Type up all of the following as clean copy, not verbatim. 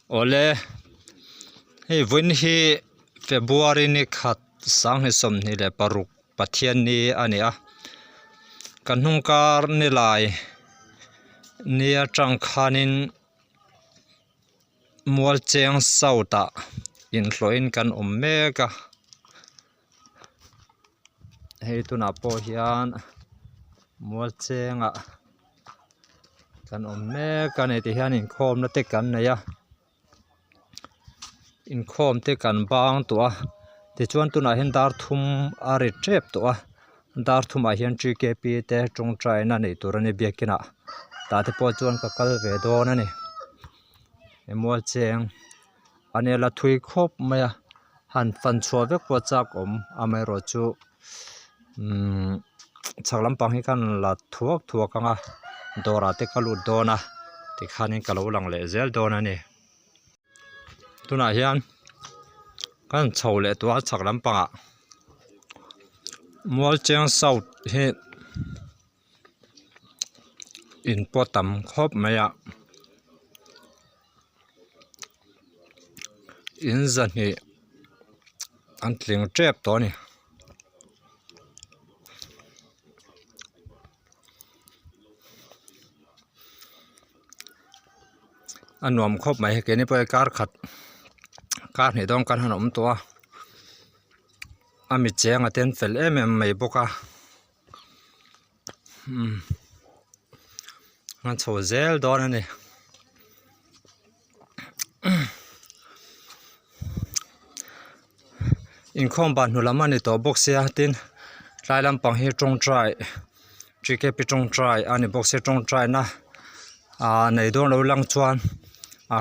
ole hei vun hi February ni khat sang ni som ni le paruk pathian ni ania kan hungkar ni lai nia tang khanin mual cheng sauta in hloin kan meka hei tuna po hian mual chenga kan meka nei ti hian in khom na te kan nei a in khom te kan bang tua ti chuan tuna hin dar thum a ri trep tua dar thuma hian GKP te tung trai na nei tur ani biakina ta te po chuan ka kal ve don ani mual cheng anela thui khop maya han fan chua vek po chak amai ro chu chaklam pang hi kan la thuak anga dora te kalu dona ti khanin kalo lang le zel don ani tuna hian kan chho le tua chaklam panga mual cheng south he in potam khop maya in zan hi an tling trep to ni anuam khop mai ke ni poi kar khat kar ni dong kan hanom to ami cheng aten fel mai boka han cho zel don ani in khom ban hulamani to boxia tin tlailam pang hi tong try GKP tong try ani boxe tong try na nei don lo lang chuan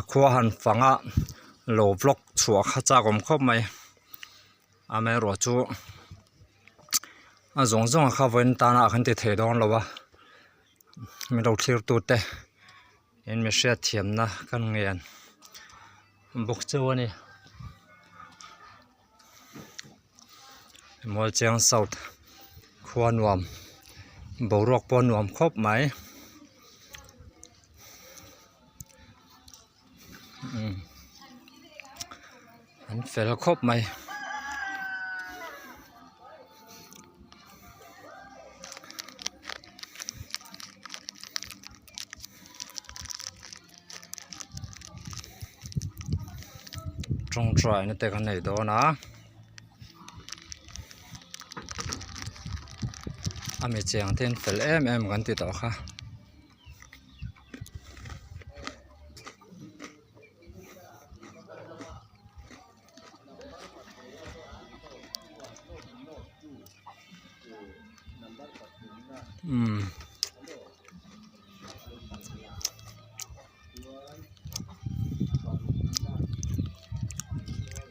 khwa han fanga lo vlog chua kha cha gom khop mai amai ro chu zong kha voin ta na khan ti the don lo wa mi lo thlir tu te en me sha thiam na kan ngen bok chu ani mual cheng south khwa nuam borok po nuam khop mai an fel khop mai trong try na te kan nei do na ami cheng ten fel kan ti to kha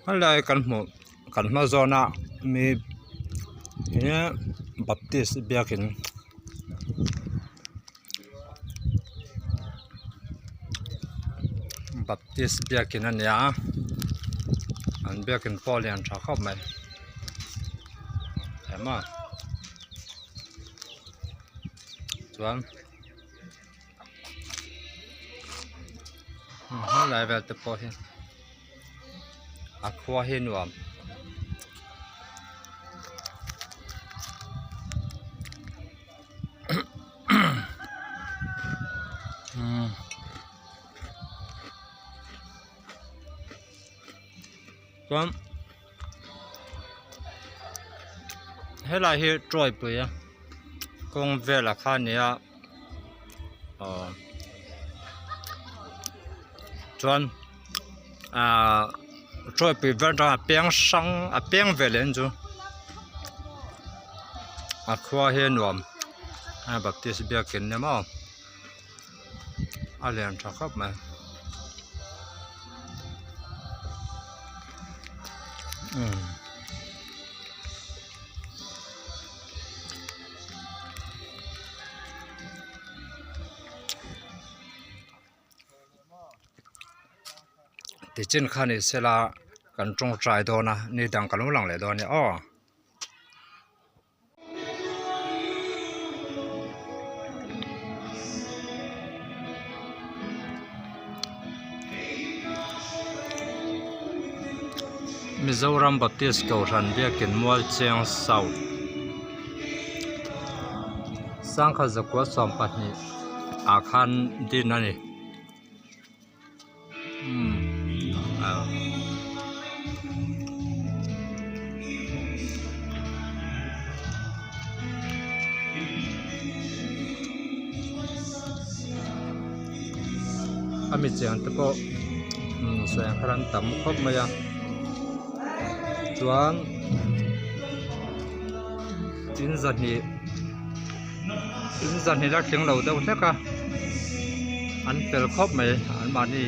Halai kan ma zona mi he baptist biakin ania an biakin polian tha khop mai ema chuan halai vel te po hi khwa hi nuam chuan helai hi troi puya kong vela khania chuan troi pi verda peng sang peng velen chu khwa hi nuam baptist biakin ne ma alian tha khop ma ti chin khani sela kan tong trai do na ni dang kan lang le do ni Mizoram Baptist ko ran biakin mual cheng sau sangkha zakwa sampani akhan dinani ami cheng te po soyang kharan tam khop maya chuan tin zan hi la thing lo deuh hleka an pel khop mai an mani